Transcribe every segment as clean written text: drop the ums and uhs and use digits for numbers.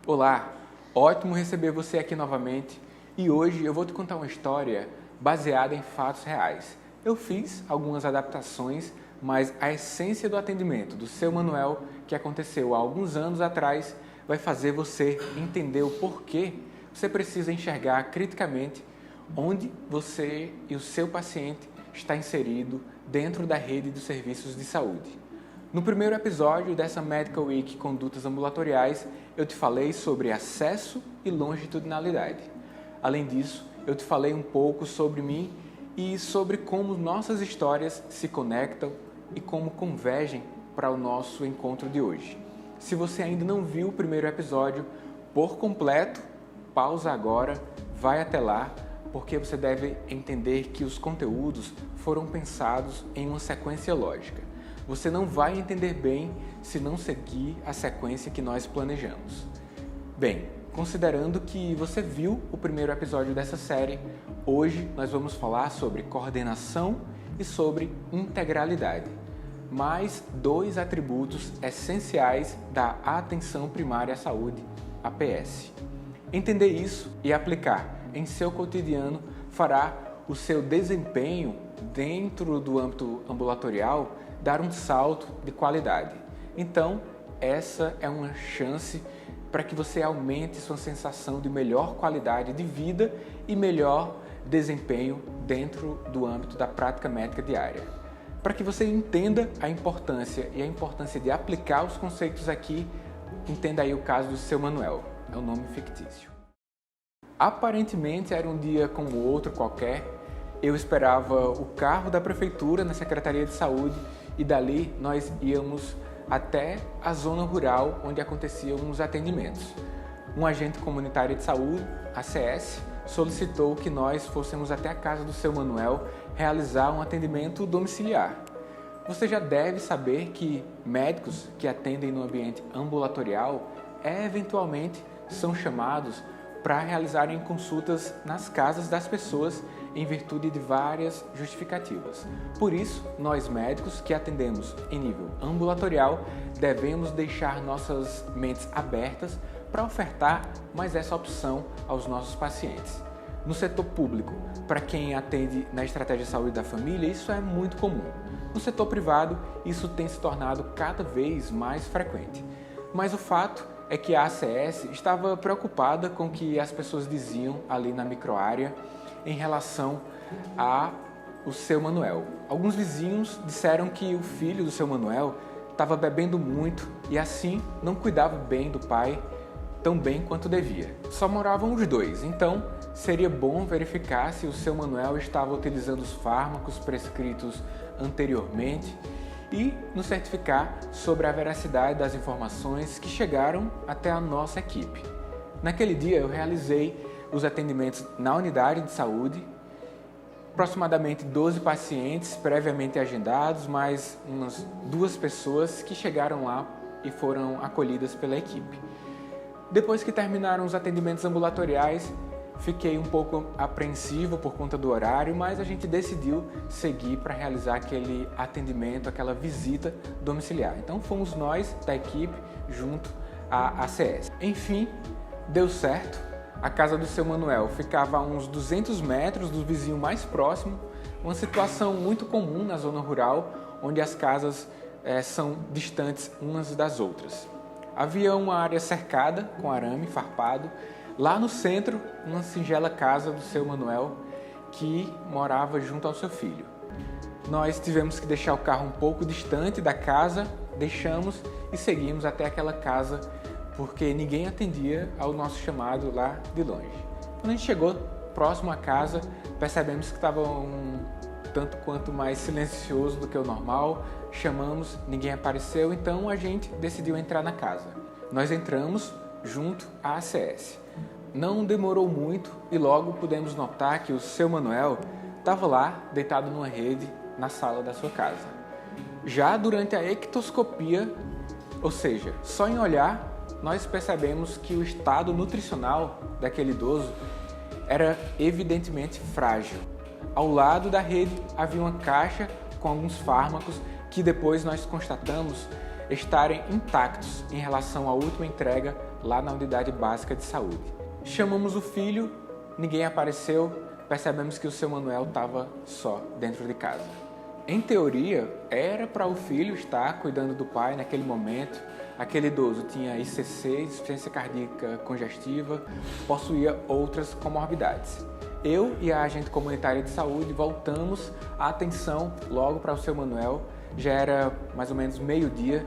Olá, ótimo receber você aqui novamente e hoje eu vou te contar uma história baseada em fatos reais. Eu fiz algumas adaptações, mas a essência do atendimento do seu Manuel, que aconteceu há alguns anos atrás, vai fazer você entender o porquê você precisa enxergar criticamente onde você e o seu paciente está inserido dentro da rede dos serviços de saúde. No primeiro episódio dessa Medical Week Condutas Ambulatoriais, eu te falei sobre acesso e longitudinalidade. Além disso, eu te falei um pouco sobre mim e sobre como nossas histórias se conectam e como convergem para o nosso encontro de hoje. Se você ainda não viu o primeiro episódio por completo, pausa agora, vai até lá, porque você deve entender que os conteúdos foram pensados em uma sequência lógica. Você não vai entender bem se não seguir a sequência que nós planejamos. Bem, considerando que você viu o primeiro episódio dessa série, hoje nós vamos falar sobre coordenação e sobre integralidade, mais dois atributos essenciais da atenção primária à saúde, APS. Entender isso e aplicar em seu cotidiano fará o seu desempenho dentro do âmbito ambulatorial dar um salto de qualidade. Então, essa é uma chance para que você aumente sua sensação de melhor qualidade de vida e melhor desempenho dentro do âmbito da prática médica diária. Para que você entenda a importância de aplicar os conceitos aqui, entenda aí o caso do seu Manuel, é um nome fictício. Aparentemente era um dia como outro qualquer, eu esperava o carro da prefeitura na Secretaria de Saúde e dali nós íamos até a zona rural onde aconteciam os atendimentos. Um agente comunitário de saúde, ACS, solicitou que nós fôssemos até a casa do seu Manuel realizar um atendimento domiciliar. Você já deve saber que médicos que atendem no ambiente ambulatorial eventualmente são chamados para realizarem consultas nas casas das pessoas em virtude de várias justificativas. Por isso, nós médicos que atendemos em nível ambulatorial devemos deixar nossas mentes abertas para ofertar mais essa opção aos nossos pacientes. No setor público, para quem atende na estratégia de saúde da família, isso é muito comum. No setor privado, isso tem se tornado cada vez mais frequente. Mas o fato é que a ACS estava preocupada com o que as pessoas diziam ali na microárea em relação ao seu Manuel. Alguns vizinhos disseram que o filho do seu Manuel estava bebendo muito e assim não cuidava bem do pai tão bem quanto devia. Só moravam os dois, então seria bom verificar se o seu Manuel estava utilizando os fármacos prescritos anteriormente e nos certificar sobre a veracidade das informações que chegaram até a nossa equipe. Naquele dia eu realizei os atendimentos na unidade de saúde, aproximadamente 12 pacientes previamente agendados, mais umas 2 pessoas que chegaram lá e foram acolhidas pela equipe. Depois que terminaram os atendimentos ambulatoriais, fiquei um pouco apreensivo por conta do horário, mas a gente decidiu seguir para realizar aquele atendimento, aquela visita domiciliar. Então fomos nós da equipe junto à ACS. Enfim, deu certo. A casa do seu Manuel ficava a uns 200 metros do vizinho mais próximo, uma situação muito comum na zona rural, onde as casas são distantes umas das outras. Havia uma área cercada com arame farpado. Lá no centro, uma singela casa do seu Manuel, que morava junto ao seu filho. Nós tivemos que deixar o carro um pouco distante da casa, deixamos e seguimos até aquela casa, porque ninguém atendia ao nosso chamado lá de longe. Quando a gente chegou próximo à casa, percebemos que estava um tanto quanto mais silencioso do que o normal, chamamos, ninguém apareceu, então a gente decidiu entrar na casa. Nós entramos junto à ACS. Não demorou muito e logo pudemos notar que o seu Manuel estava lá, deitado numa rede, na sala da sua casa. Já durante a ectoscopia, ou seja, só em olhar, nós percebemos que o estado nutricional daquele idoso era evidentemente frágil. Ao lado da rede havia uma caixa com alguns fármacos que depois nós constatamos estarem intactos em relação à última entrega lá na unidade básica de saúde. Chamamos o filho, ninguém apareceu, percebemos que o seu Manuel estava só dentro de casa. Em teoria, era para o filho estar cuidando do pai naquele momento. Aquele idoso tinha ICC, insuficiência cardíaca congestiva, possuía outras comorbidades. Eu e a agente comunitária de saúde voltamos a atenção logo para o seu Manuel, já era mais ou menos meio-dia.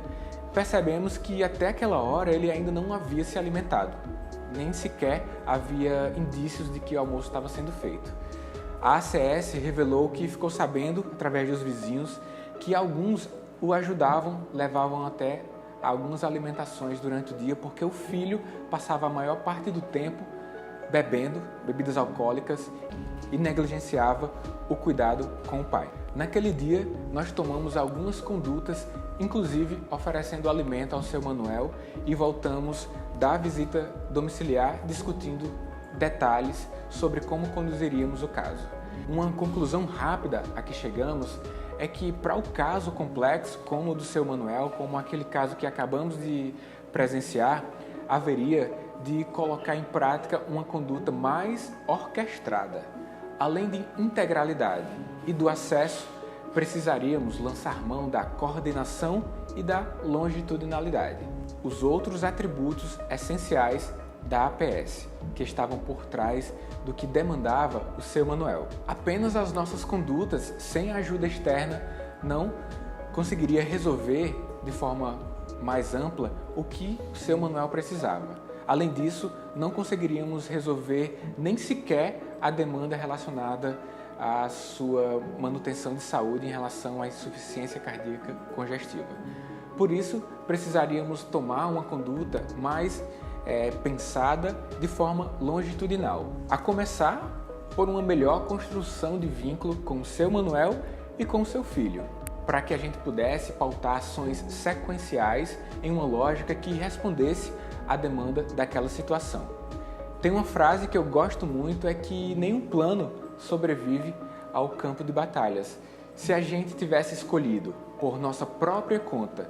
Percebemos que até aquela hora ele ainda não havia se alimentado, nem sequer havia indícios de que o almoço estava sendo feito. A ACS revelou que ficou sabendo, através dos vizinhos, que alguns o ajudavam, levavam até algumas alimentações durante o dia, porque o filho passava a maior parte do tempo bebendo bebidas alcoólicas e negligenciava o cuidado com o pai. Naquele dia, nós tomamos algumas condutas, inclusive oferecendo alimento ao seu Manuel, e voltamos da visita domiciliar discutindo detalhes sobre como conduziríamos o caso. Uma conclusão rápida a que chegamos é que para o caso complexo, como o do seu Manuel, como aquele caso que acabamos de presenciar, haveria de colocar em prática uma conduta mais orquestrada. Além de integralidade e do acesso, precisaríamos lançar mão da coordenação e da longitudinalidade, os outros atributos essenciais da APS, que estavam por trás do que demandava o seu Manuel. Apenas as nossas condutas, sem ajuda externa, não conseguiria resolver de forma mais ampla o que o seu Manuel precisava. Além disso, não conseguiríamos resolver nem sequer a demanda relacionada à sua manutenção de saúde em relação à insuficiência cardíaca congestiva. Por isso, precisaríamos tomar uma conduta mais pensada de forma longitudinal, a começar por uma melhor construção de vínculo com o seu Manuel e com o seu filho, para que a gente pudesse pautar ações sequenciais em uma lógica que respondesse à demanda daquela situação. Tem uma frase que eu gosto muito, é que nenhum plano sobrevive ao campo de batalhas. Se a gente tivesse escolhido por nossa própria conta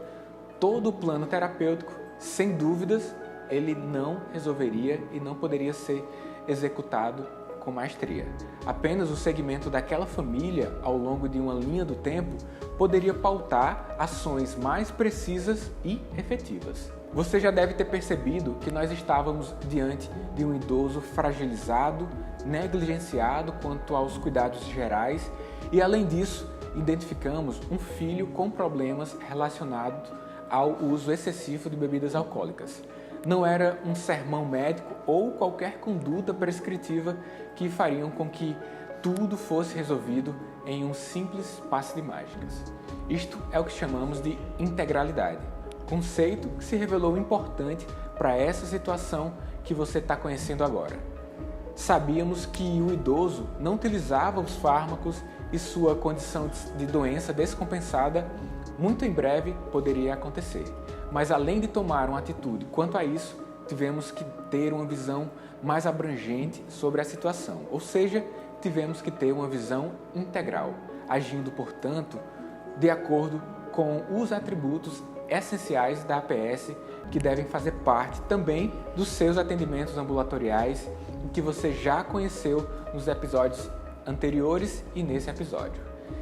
todo o plano terapêutico, sem dúvidas, ele não resolveria e não poderia ser executado com maestria. Apenas o segmento daquela família, ao longo de uma linha do tempo, poderia pautar ações mais precisas e efetivas. Você já deve ter percebido que nós estávamos diante de um idoso fragilizado, negligenciado quanto aos cuidados gerais e, além disso, identificamos um filho com problemas relacionados ao uso excessivo de bebidas alcoólicas. Não era um sermão médico ou qualquer conduta prescritiva que fariam com que tudo fosse resolvido em um simples passe de mágicas. Isto é o que chamamos de integralidade, conceito que se revelou importante para essa situação que você está conhecendo agora. Sabíamos que o idoso não utilizava os fármacos e sua condição de doença descompensada muito em breve poderia acontecer. Mas além de tomar uma atitude quanto a isso, tivemos que ter uma visão mais abrangente sobre a situação, ou seja, tivemos que ter uma visão integral, agindo, portanto, de acordo com os atributos essenciais da APS que devem fazer parte também dos seus atendimentos ambulatoriais, que você já conheceu nos episódios anteriores e nesse episódio.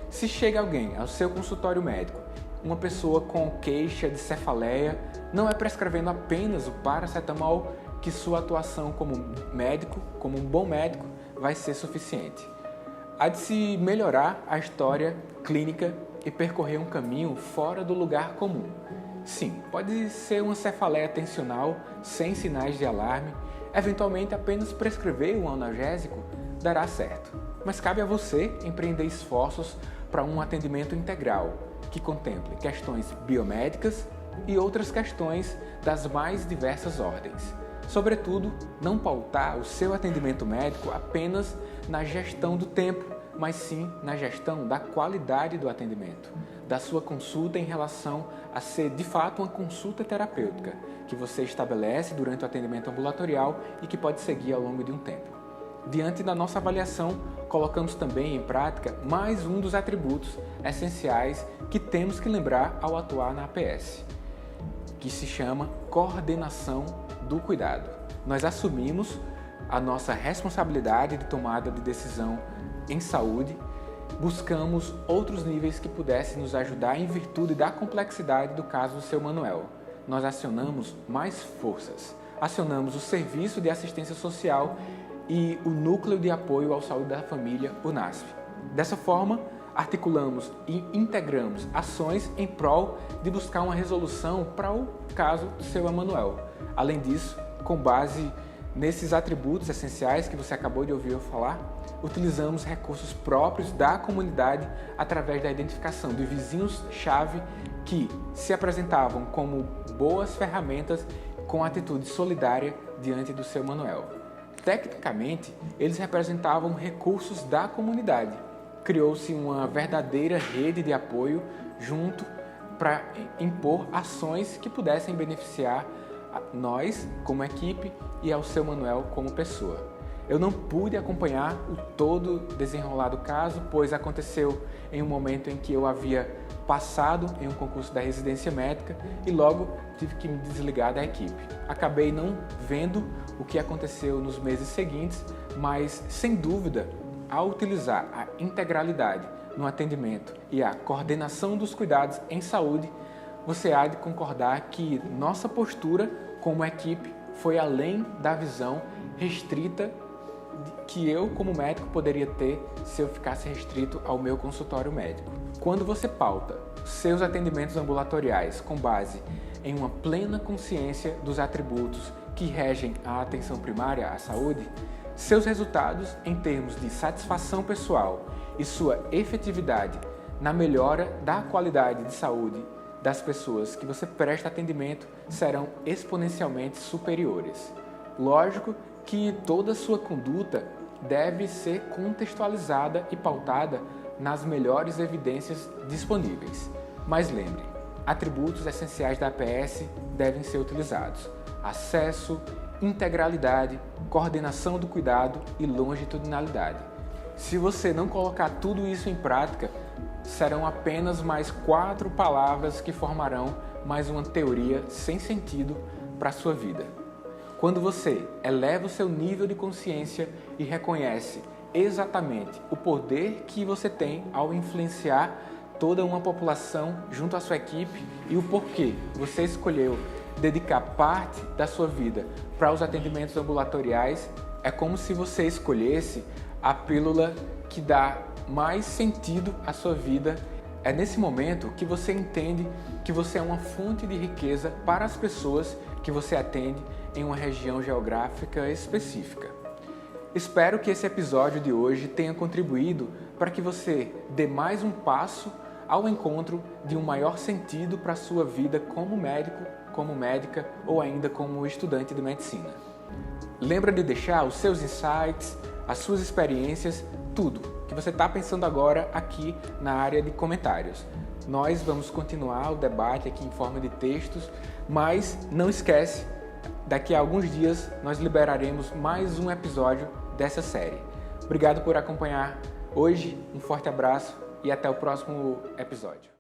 Se chega alguém ao seu consultório médico, uma pessoa com queixa de cefaleia, não é prescrevendo apenas o paracetamol que sua atuação como médico, como um bom médico, vai ser suficiente. Há de se melhorar a história clínica e percorrer um caminho fora do lugar comum. Sim, pode ser uma cefaleia tensional sem sinais de alarme, eventualmente apenas prescrever um analgésico dará certo. Mas cabe a você empreender esforços para um atendimento integral, que contemple questões biomédicas e outras questões das mais diversas ordens. Sobretudo, não pautar o seu atendimento médico apenas na gestão do tempo, mas sim na gestão da qualidade do atendimento, da sua consulta em relação a ser de fato uma consulta terapêutica, que você estabelece durante o atendimento ambulatorial e que pode seguir ao longo de um tempo. Diante da nossa avaliação, colocamos também em prática mais um dos atributos essenciais que temos que lembrar ao atuar na APS, que se chama coordenação do cuidado. Nós assumimos a nossa responsabilidade de tomada de decisão em saúde, buscamos outros níveis que pudessem nos ajudar em virtude da complexidade do caso do seu Manuel. Nós acionamos mais forças, acionamos o Serviço de Assistência Social e o Núcleo de Apoio à Saúde da Família, o NASF. Dessa forma, articulamos e integramos ações em prol de buscar uma resolução para o caso do seu Emanuel. Além disso, com base nesses atributos essenciais que você acabou de ouvir eu falar, utilizamos recursos próprios da comunidade através da identificação de vizinhos-chave que se apresentavam como boas ferramentas com atitude solidária diante do seu Manuel. Tecnicamente, eles representavam recursos da comunidade. Criou-se uma verdadeira rede de apoio junto para impor ações que pudessem beneficiar a nós como equipe e ao seu Manuel como pessoa. Eu não pude acompanhar o todo desenrolar do caso, pois aconteceu em um momento em que eu havia passado em um concurso da residência médica e logo tive que me desligar da equipe. Acabei não vendo o que aconteceu nos meses seguintes, mas sem dúvida, ao utilizar a integralidade no atendimento e a coordenação dos cuidados em saúde, você há de concordar que nossa postura como equipe foi além da visão restrita que eu, como médico, poderia ter se eu ficasse restrito ao meu consultório médico. Quando você pauta seus atendimentos ambulatoriais com base em uma plena consciência dos atributos que regem a atenção primária à saúde, seus resultados em termos de satisfação pessoal e sua efetividade na melhora da qualidade de saúde das pessoas que você presta atendimento serão exponencialmente superiores. Lógico que toda sua conduta deve ser contextualizada e pautada nas melhores evidências disponíveis. Mas lembre, atributos essenciais da APS devem ser utilizados: acesso, integralidade, coordenação do cuidado e longitudinalidade. Se você não colocar tudo isso em prática, serão apenas mais 4 palavras que formarão mais uma teoria sem sentido para a sua vida. Quando você eleva o seu nível de consciência e reconhece exatamente o poder que você tem ao influenciar toda uma população junto à sua equipe e o porquê você escolheu dedicar parte da sua vida para os atendimentos ambulatoriais, é como se você escolhesse a pílula que dá mais sentido à sua vida. É nesse momento que você entende que você é uma fonte de riqueza para as pessoas que você atende em uma região geográfica específica. Espero que esse episódio de hoje tenha contribuído para que você dê mais um passo ao encontro de um maior sentido para a sua vida como médico, como médica ou ainda como estudante de medicina. Lembra de deixar os seus insights, as suas experiências, tudo que você está pensando agora aqui na área de comentários. Nós vamos continuar o debate aqui em forma de textos, mas não esquece, daqui a alguns dias nós liberaremos mais um episódio dessa série. Obrigado por acompanhar hoje, um forte abraço e até o próximo episódio.